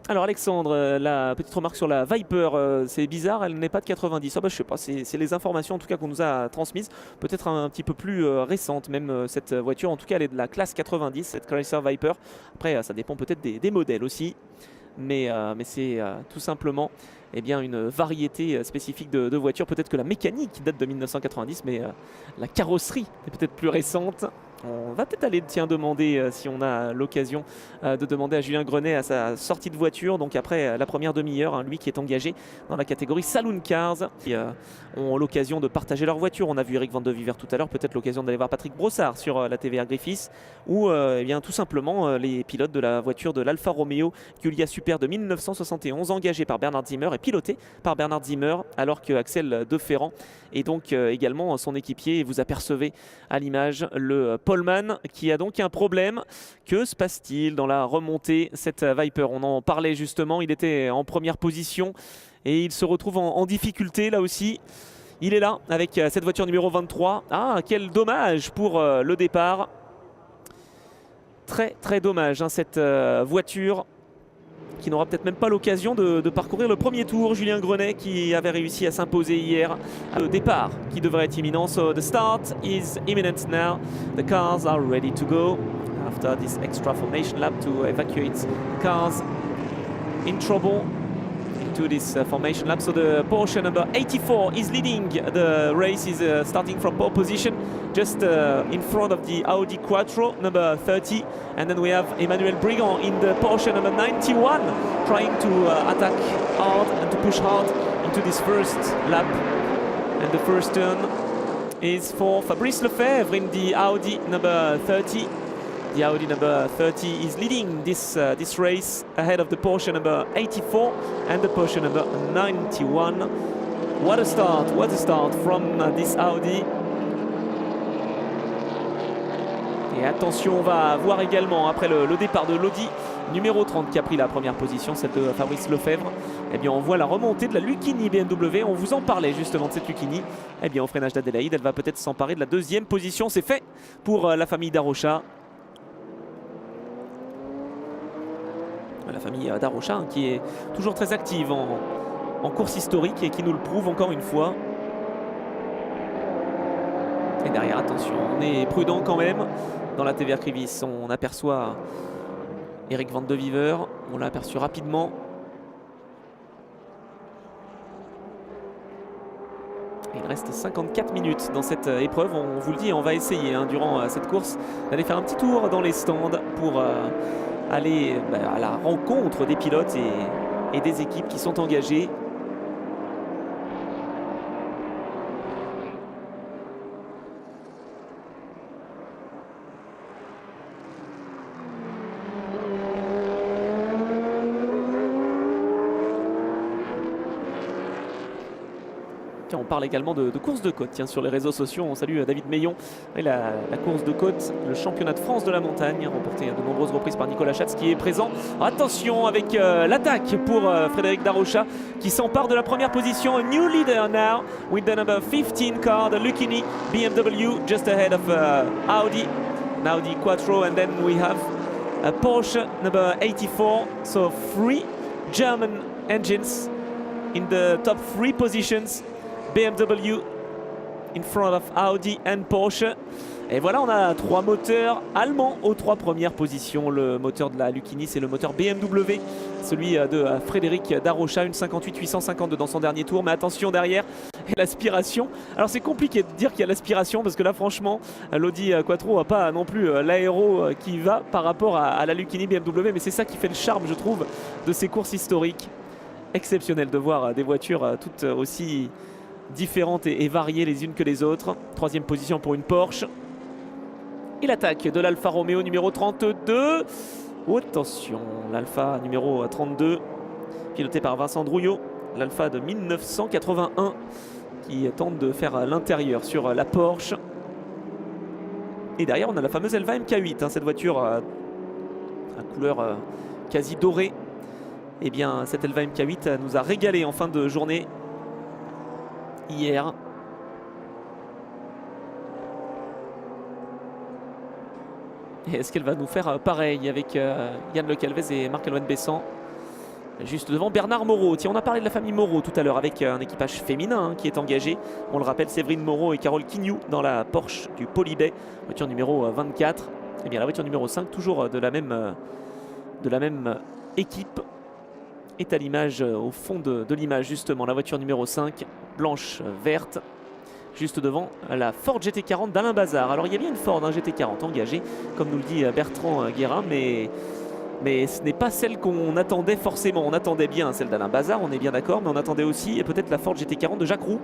Alors Alexandre, la petite remarque sur la Viper, c'est bizarre, elle n'est pas de 90. Ah bah je sais pas, c'est les informations en tout cas qu'on nous a transmises, peut-être un petit peu plus récente même cette voiture, en tout cas elle est de la classe 90, cette Chrysler Viper. Après ça dépend peut-être des modèles aussi, mais c'est tout simplement eh bien, une variété spécifique de voitures. Peut-être que la mécanique date de 1990, mais la carrosserie est peut-être plus récente. On va peut-être aller demander, si on a l'occasion, de demander à Julien Grenet à sa sortie de voiture. Donc après la première demi-heure, lui qui est engagé dans la catégorie Saloon Cars, qui ont l'occasion de partager leur voiture. On a vu Eric Van de Viver tout à l'heure, peut-être l'occasion d'aller voir Patrick Brossard sur la TVR Griffiths, ou eh bien, tout simplement les pilotes de la voiture de l'Alfa Romeo Giulia Super de 1971, engagé par Bernard Zimmer et piloté par Bernard Zimmer, alors que Axel De Ferrand est donc également son équipier. Et vous apercevez à l'image le Poleman qui a donc un problème. Que se passe-t-il dans la remontée, cette Viper? On en parlait justement, il était en première position et il se retrouve en difficulté là aussi. Il est là avec cette voiture numéro 23. Ah, quel dommage pour le départ. Très très dommage hein, cette voiture qui n'aura peut-être même pas l'occasion de parcourir le premier tour. Julien Grenet qui avait réussi à s'imposer hier. Le départ qui devrait être imminent. So the start is imminent now. The cars are ready to go after this extra formation lap to evacuate the cars in trouble into this formation lap. So the Porsche number 84 is leading. The race is starting from pole position, just in front of the Audi Quattro number 30. And then we have Emmanuel Brigand in the Porsche number 91, trying to attack hard and to push hard into this first lap. And the first turn is for Fabrice Lefebvre in the Audi number 30. The Audi number 30 is leading this race ahead of the Porsche number 84 and the Porsche number 91. What a start from this Audi. Et attention, on va voir également après le départ de l'Audi numéro 30 qui a pris la première position, celle de Fabrice Lefebvre. Eh bien, on voit la remontée de la Lucchini BMW. On vous en parlait justement de cette Lucchini. Eh bien, au freinage d'Adélaïde, elle va peut-être s'emparer de la deuxième position. C'est fait pour la famille Darocha. La famille Darocha hein, qui est toujours très active en course historique et qui nous le prouve encore une fois. Et derrière, attention, on est prudent quand même. Dans la TVR Griffiths, on aperçoit Eric Van de Viver. On l'a aperçu rapidement. Il reste 54 minutes dans cette épreuve. On vous le dit, on va essayer hein, durant cette course d'aller faire un petit tour dans les stands pour aller à la rencontre des pilotes et des équipes qui sont engagées. On parle également de course de côte. Tiens, sur les réseaux sociaux, on salue David Meillon. Et la course de côte, le championnat de France de la montagne, remporté de nombreuses reprises par Nicolas Schatz qui est présent. Attention avec l'attaque pour Frédéric Darocha qui s'empare de la première position. A new leader now with the number 15 car, the Lucchini BMW, just ahead of Audi, an Audi Quattro, and then we have a Porsche number 84. So 3 German engines in the top 3 positions. BMW in front of Audi and Porsche. Et voilà, on a 3 moteurs allemands aux 3 premières positions. Le moteur de la Lucchini, c'est le moteur BMW, celui de Frédéric Darocha, une 58 852 dans son dernier tour. Mais attention derrière, et l'aspiration. Alors c'est compliqué de dire qu'il y a l'aspiration parce que là franchement, l'Audi Quattro n'a pas non plus l'aéro qui va par rapport à la Lucchini BMW. Mais c'est ça qui fait le charme, je trouve, de ces courses historiques. Exceptionnel de voir des voitures toutes aussi différentes et variées les unes que les autres. 3e position pour une Porsche. Et l'attaque de l'Alfa Romeo numéro 32. Oh, attention, l'Alfa numéro 32, piloté par Vincent Drouillot. L'Alfa de 1981 qui tente de faire l'intérieur sur la Porsche. Et derrière, on a la fameuse Elva MK8, hein, cette voiture à couleur quasi dorée. Et bien, cette Elva MK8 nous a régalé en fin de journée hier. Et est-ce qu'elle va nous faire pareil avec Yann Le Calvez et Marc-Antoine Besson? juste devant Bernard Moreau. Tiens, on a parlé de la famille Moreau tout à l'heure avec un équipage féminin qui est engagé. On le rappelle, Séverine Moreau et Carole Quignou dans la Porsche du Polybay, voiture numéro 24. Et bien la voiture numéro 5, toujours de la même équipe, est à l'image, au fond de l'image justement, la voiture numéro 5, blanche, verte, juste devant la Ford GT40 d'Alain Bazard. Alors il y a bien une Ford GT40 engagée, comme nous le dit Bertrand Guérin, mais ce n'est pas celle qu'on attendait forcément. On attendait bien celle d'Alain Bazard, on est bien d'accord, mais on attendait aussi peut-être la Ford GT40 de Jacques Roux.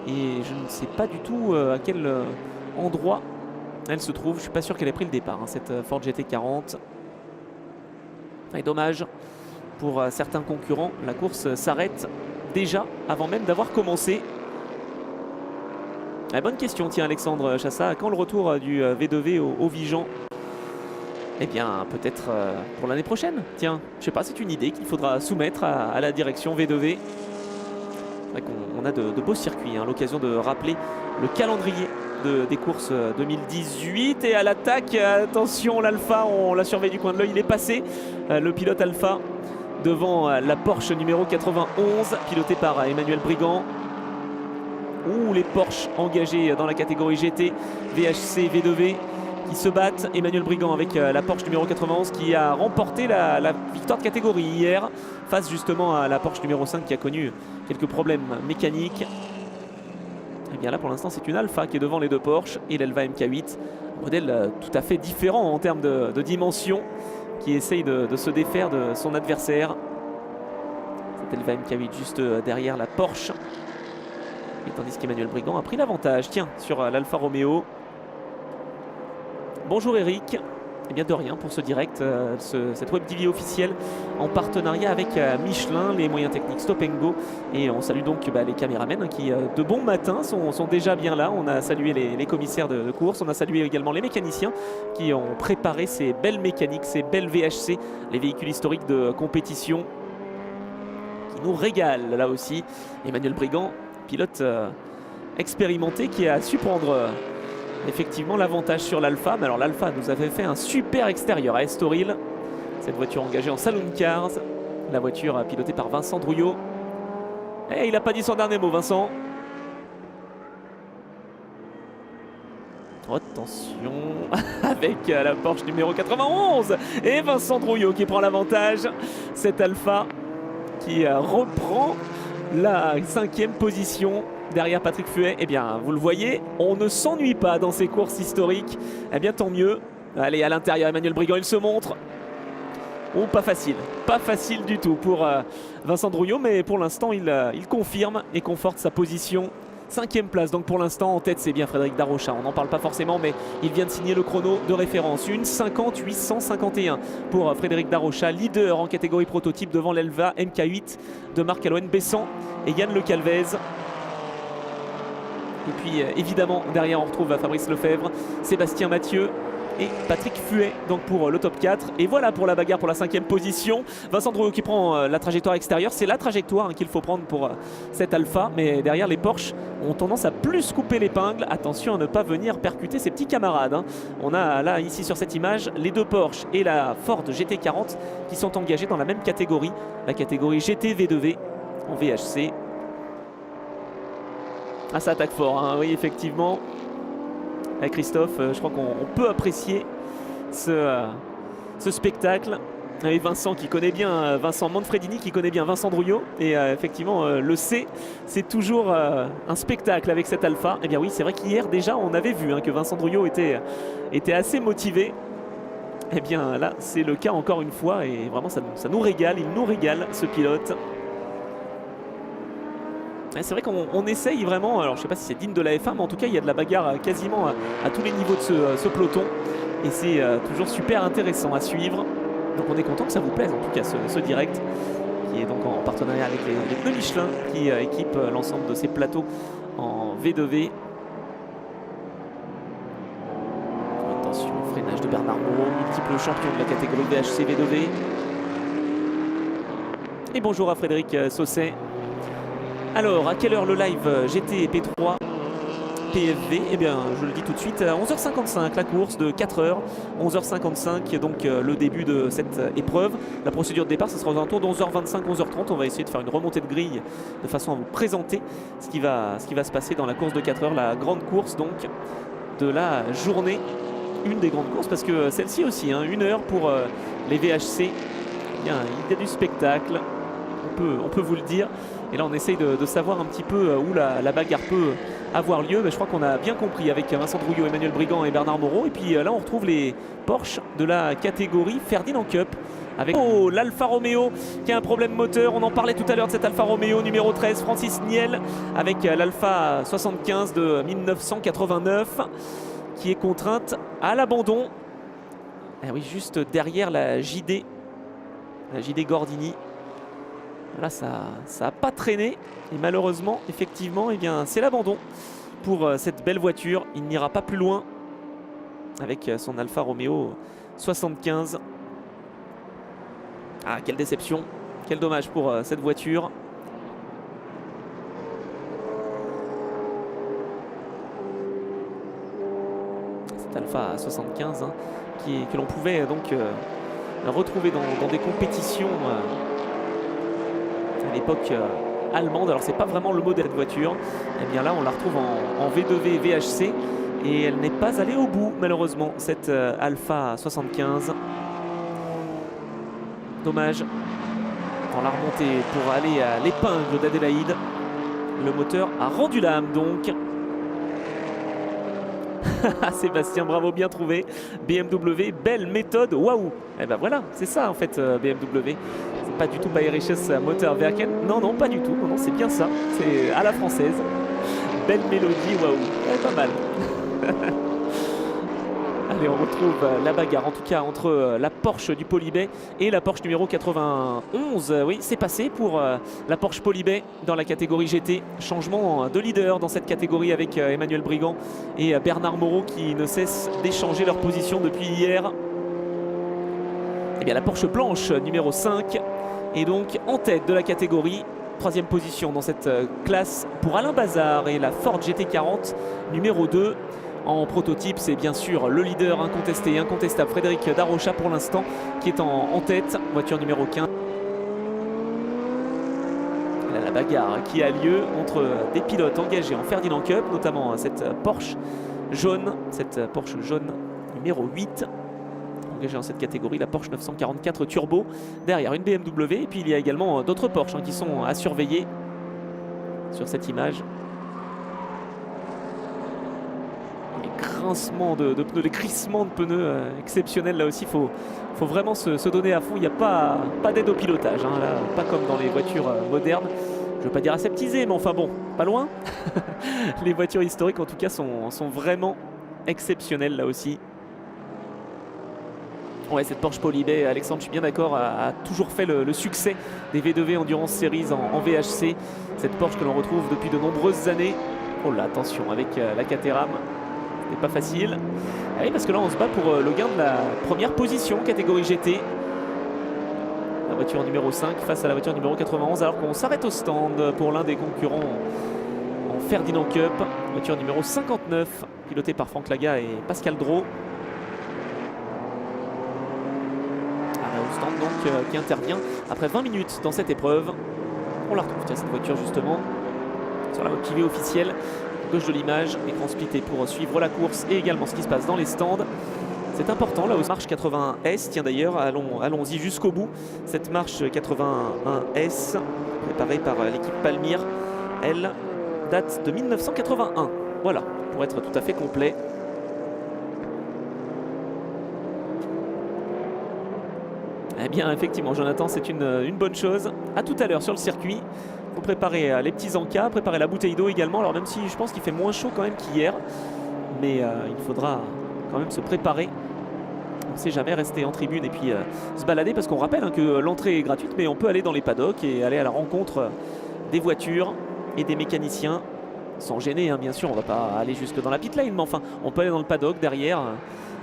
Et je ne sais pas du tout à quel endroit elle se trouve. Je ne suis pas sûr qu'elle ait pris le départ, cette Ford GT40. Et dommage pour certains concurrents, la course s'arrête déjà avant même d'avoir commencé. Bonne question, tiens Alexandre Chassa, quand le retour du V2V au Vigan? Eh bien peut-être pour l'année prochaine. Tiens, je sais pas, c'est une idée qu'il faudra soumettre à la direction V2V. C'est vrai qu'on a de beaux circuits, l'occasion de rappeler le calendrier des courses 2018. Et à l'attaque, attention, l'Alpha, on l'a surveillé du coin de l'œil, il est passé. Le pilote Alpha devant la Porsche numéro 91, pilotée par Emmanuel Brigand. Ouh, les Porsche engagés dans la catégorie GT, VHC, V2V qui se battent. Emmanuel Brigand avec la Porsche numéro 91 qui a remporté la victoire de catégorie hier face justement à la Porsche numéro 5 qui a connu quelques problèmes mécaniques. Et bien là pour l'instant c'est une Alpha qui est devant les deux Porsche et l'Elva MK8, modèle tout à fait différent en termes de dimension, qui essaye de se défaire de son adversaire. Cette Elva MK8 juste derrière la Porsche. Et tandis qu'Emmanuel Brigand a pris l'avantage, tiens, sur l'Alfa Romeo. Bonjour Eric. Eh bien de rien pour ce direct, cette web TV officielle en partenariat avec Michelin, les moyens techniques Stop & Go. Et on salue donc les caméramens qui de bon matin sont déjà bien là. On a salué les commissaires de course, on a salué également les mécaniciens qui ont préparé ces belles mécaniques, ces belles VHC, les véhicules historiques de compétition qui nous régalent là aussi. Emmanuel Brigand, pilote expérimenté qui a su prendre effectivement l'avantage sur l'Alpha. Mais alors l'Alpha nous avait fait un super extérieur à Estoril. Cette voiture engagée en Saloon Cars. La voiture pilotée par Vincent Drouillot. Et il n'a pas dit son dernier mot, Vincent. Attention avec la Porsche numéro 91 et Vincent Drouillot qui prend l'avantage. Cette Alpha qui reprend la 5e position derrière Patrick Fuet. Eh bien vous le voyez, on ne s'ennuie pas dans ces courses historiques. Eh bien tant mieux. Allez, à l'intérieur, Emmanuel Brigand, il se montre. Oh, pas facile du tout pour Vincent Drouillot, mais pour l'instant il confirme et conforte sa position. 5e place, donc pour l'instant en tête c'est bien Frédéric Darocha. On n'en parle pas forcément, mais il vient de signer le chrono de référence. 1:50.851 pour Frédéric Darocha, leader en catégorie prototype devant l'Elva MK8 de Marc-Aloën Besson et Yann Le Calvez. Et puis évidemment derrière on retrouve Fabrice Lefebvre, Sébastien Mathieu et Patrick Fuet donc pour le top 4. Et voilà pour la bagarre pour la 5e position. Vincent Drouillot qui prend la trajectoire extérieure. C'est la trajectoire qu'il faut prendre pour cette Alpha. Mais derrière les Porsche ont tendance à plus couper l'épingle. Attention à ne pas venir percuter ses petits camarades. On a là ici sur cette image les deux Porsche et la Ford GT40 qui sont engagés dans la même catégorie. La catégorie GT V2V en VHC. Ah, ça attaque fort, oui effectivement. Christophe, je crois qu'on peut apprécier ce spectacle avec Vincent qui connaît bien, Vincent Manfredini qui connaît bien Vincent Drouillot et effectivement le C, c'est toujours un spectacle avec cette Alpha. Et bien oui, c'est vrai qu'hier déjà on avait vu que Vincent Drouillot était assez motivé. Et bien là c'est le cas encore une fois et vraiment ça nous régale, il nous régale ce pilote. C'est vrai qu'on essaye vraiment, alors je ne sais pas si c'est digne de la F1, mais en tout cas il y a de la bagarre quasiment à tous les niveaux de ce peloton. Et c'est toujours super intéressant à suivre. Donc on est content que ça vous plaise en tout cas ce direct, qui est donc en partenariat avec les pneus Michelin qui équipent l'ensemble de ces plateaux en V2V. Attention, freinage de Bernard Moreau, multiple champion de la catégorie VHC V2V. Et bonjour à Frédéric Sausset. Alors, à quelle heure le live GT P3 PFV? Eh bien, je le dis tout de suite, à 11h55, la course de 4 heures. 11h55, qui est donc le début de cette épreuve. La procédure de départ, ce sera aux alentours de 11h25, 11h30. On va essayer de faire une remontée de grille de façon à vous présenter ce qui va se passer dans la course de 4 heures. La grande course, donc, de la journée. Une des grandes courses, parce que celle-ci aussi, hein, 1 heure pour les VHC. Eh bien, il y a du spectacle, on peut vous le dire. Et là, on essaye de savoir un petit peu où la bagarre peut avoir lieu. Mais je crois qu'on a bien compris avec Vincent Drouillot, Emmanuel Brigand et Bernard Moreau. Et puis là, on retrouve les Porsche de la catégorie Ferdinand Cup. Avec l'Alfa Romeo qui a un problème moteur. On en parlait tout à l'heure de cet Alfa Romeo numéro 13, Francis Niel, avec l'Alfa 75 de 1989 qui est contrainte à l'abandon. Ah oui, juste derrière la JD Gordini. Là, ça n'a pas traîné. Et malheureusement, effectivement, eh bien, c'est l'abandon pour cette belle voiture. Il n'ira pas plus loin avec son Alfa Romeo 75. Ah, quelle déception. Quel dommage pour cette voiture. Cet Alfa 75 hein, que l'on pouvait donc retrouver dans des compétitions à l'époque allemande. Alors c'est pas vraiment le modèle de voiture. Et bien là on la retrouve en V2V VHC et elle n'est pas allée au bout malheureusement cette Alfa 75. Dommage. Dans la remontée pour aller à l'épingle d'Adélaïde. Le moteur a rendu l'âme donc. Sébastien, bravo, bien trouvé. BMW, belle méthode, waouh. Et ben voilà, c'est ça en fait BMW. C'est pas du tout Bayerisches Motorwerken. Non, non, pas du tout. Non, non, c'est bien ça. C'est à la française. Belle mélodie, waouh. Pas mal. Allez, on retrouve la bagarre en tout cas entre la Porsche du Polybay et la Porsche numéro 91. Oui, c'est passé pour la Porsche Polybay dans la catégorie GT. Changement de leader dans cette catégorie avec Emmanuel Brigand et Bernard Moreau qui ne cessent d'échanger leur position depuis hier. Eh bien, la Porsche blanche numéro 5 est donc en tête de la catégorie. Troisième position dans cette classe pour Alain Bazard et la Ford GT40 numéro 2. En prototype, c'est bien sûr le leader incontesté et incontestable Frédéric Darocha pour l'instant qui est en tête. Voiture numéro 15. Là, la bagarre qui a lieu entre des pilotes engagés en Ferdinand Cup, notamment cette Porsche jaune, numéro 8. Engagée dans cette catégorie, la Porsche 944 Turbo. Derrière une BMW et puis il y a également d'autres Porsche qui sont à surveiller sur cette image. Les crissements de pneus exceptionnels là aussi. Faut vraiment se donner à fond. Il n'y a pas d'aide au pilotage hein, là, pas comme dans les voitures modernes. Je ne veux pas dire aseptisées, mais enfin bon, pas loin. Les voitures historiques en tout cas sont vraiment exceptionnelles là aussi. Ouais, cette Porsche Polybay, Alexandre, je suis bien d'accord, a toujours fait le succès des V2V Endurance Series en VHC. Cette Porsche que l'on retrouve depuis de nombreuses années. Oh là, attention avec la Caterham. C'est pas facile. Ah oui, parce que là on se bat pour le gain de la première position catégorie GT. La voiture numéro 5 face à la voiture numéro 91 alors qu'on s'arrête au stand pour l'un des concurrents en Ferdinand Cup. Voiture numéro 59 pilotée par Franck Laga et Pascal Drault. Au stand donc qui intervient après 20 minutes dans cette épreuve. On la retrouve, tiens, cette voiture justement sur la motivée officielle. Gauche de l'image, écran splitté pour suivre la course et également ce qui se passe dans les stands. C'est important là où marche 81S, tiens d'ailleurs, allons-y jusqu'au bout. Cette marche 81S, préparée par l'équipe Palmyre, elle date de 1981. Voilà, pour être tout à fait complet. Eh bien effectivement Jonathan, c'est une bonne chose. À tout à l'heure sur le circuit. Il faut préparer les petits encas, préparer la bouteille d'eau également. Alors même si je pense qu'il fait moins chaud quand même qu'hier. Mais il faudra quand même se préparer. On ne sait jamais, rester en tribune et puis se balader. Parce qu'on rappelle hein, que l'entrée est gratuite. Mais on peut aller dans les paddocks et aller à la rencontre des voitures et des mécaniciens. Sans gêner hein, bien sûr, on ne va pas aller jusque dans la pit lane. Mais enfin, on peut aller dans le paddock derrière.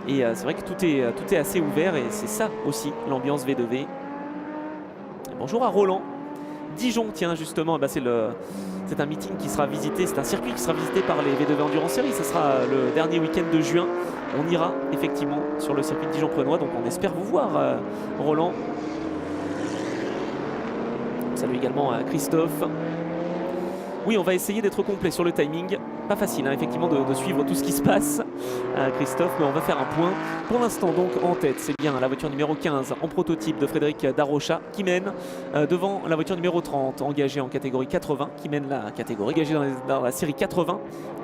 Et c'est vrai que tout est assez ouvert. Et c'est ça aussi l'ambiance V2V. Et bonjour à Roland. Dijon, tiens, justement, bah, c'est un meeting qui sera visité, c'est un circuit qui sera visité par les V2V Endurance Series. Ce sera le dernier week-end de juin. On ira effectivement sur le circuit de Dijon-Prenois, donc on espère vous voir, Roland. Salut également à Christophe. Oui, on va essayer d'être complet sur le timing. Pas facile, hein, effectivement, de suivre tout ce qui se passe, Christophe, mais on va faire un point. Pour l'instant, donc, en tête, c'est bien la voiture numéro 15 en prototype de Frédéric Darocha qui mène devant la voiture numéro 30, engagée en catégorie 80, qui mène la catégorie, engagée dans la série 80,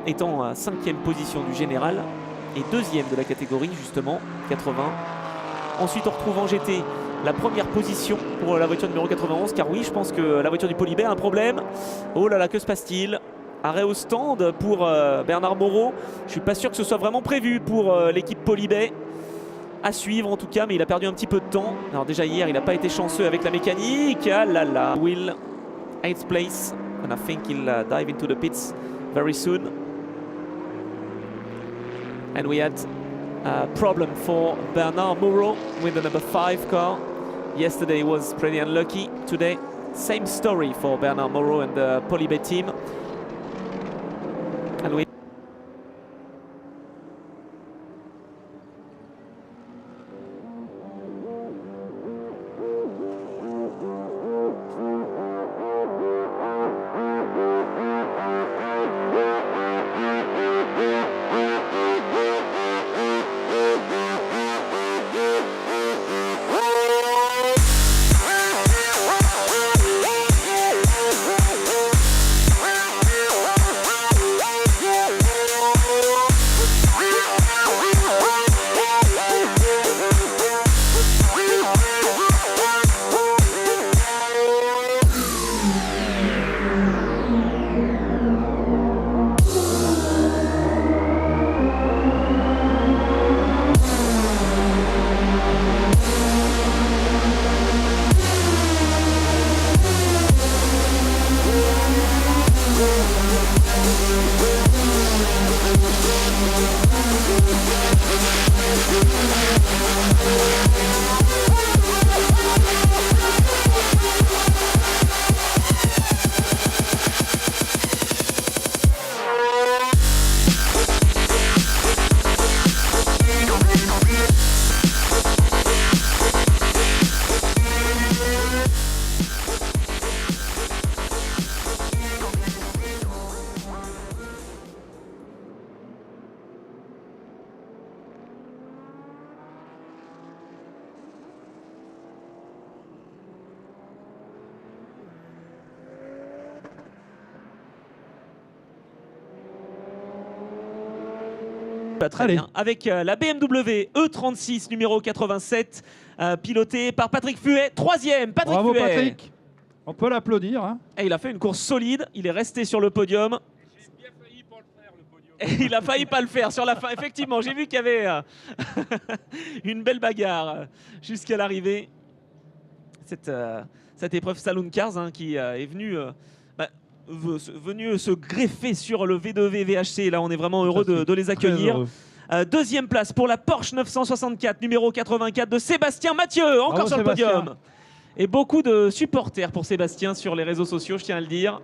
étant à 5e position du général et 2e de la catégorie, justement, 80. Ensuite, on retrouve en GT la première position pour la voiture numéro 91, car oui, je pense que la voiture du Polybet a un problème. Oh là là, que se passe-t-il? Arrêt au stand pour Bernard Moreau. Je suis pas sûr que ce soit vraiment prévu pour l'équipe Polybet. À suivre en tout cas, mais il a perdu un petit peu de temps. Alors déjà hier, il n'a pas été chanceux avec la mécanique. Ah là là. Will, 8th place. And I think he'll dive into the pits very soon. And we had a problem for Bernard Moreau with the number 5 car. Yesterday was pretty unlucky. Today, same story for Bernard Moreau and the Polybet team. And we très bien. Avec la BMW E36 numéro 87, pilotée par Patrick Fuet, 3e. Patrick Bravo Fuet. Patrick, on peut l'applaudir. Hein. Et il a fait une course solide, il est resté sur le podium. J'ai bien failli pas le faire, le podium. Et il a failli pas le faire sur la fin. Effectivement, j'ai vu qu'il y avait une belle bagarre jusqu'à l'arrivée. Cette épreuve Saloon Cars hein, qui est venue venu se greffer sur le V2V VHC. Là, on est vraiment heureux de les accueillir. Deuxième place pour la Porsche 964, numéro 84 de Sébastien Mathieu, encore bravo sur le Sébastien. podium. Et beaucoup de supporters pour Sébastien sur les réseaux sociaux, je tiens à le dire.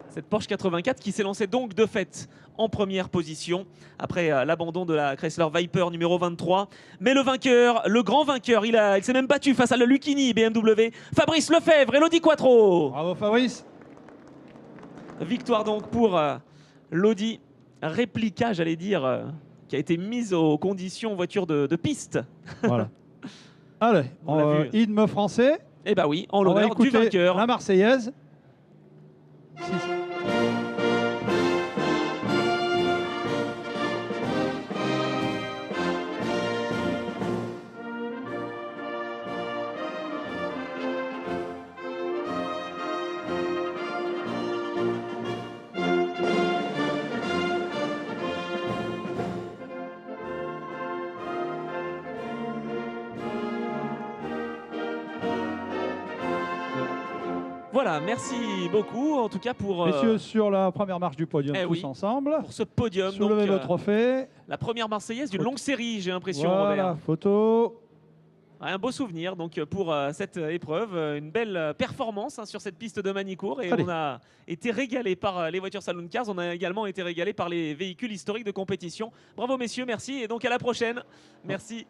Cette Porsche 84 qui s'est lancée donc de fait en première position après l'abandon de la Chrysler Viper numéro 23. Mais le vainqueur, le grand vainqueur, il s'est même battu face à la Lucchini BMW, Fabrice Lefebvre et l'Audi Quattro. Bravo Fabrice. Victoire donc pour l'Audi réplica, j'allais dire, qui a été mise aux conditions voiture de piste. Voilà. Allez, hymne français. Eh bah oui, en on va l'honneur du écouter vainqueur. la Marseillaise. Voilà, merci beaucoup en tout cas pour... Messieurs, sur la première marche du podium, tous oui, ensemble. pour ce podium. Soulever donc, le trophée. La première Marseillaise d'une longue série, j'ai l'impression, Voilà, Robert. photo. Un beau souvenir donc pour cette épreuve, une belle performance sur cette piste de Manicourt et Allez. on a été régalé par les voitures Saloon Cars, on a également été régalé par les véhicules historiques de compétition. Bravo messieurs, merci et donc à la prochaine. Merci.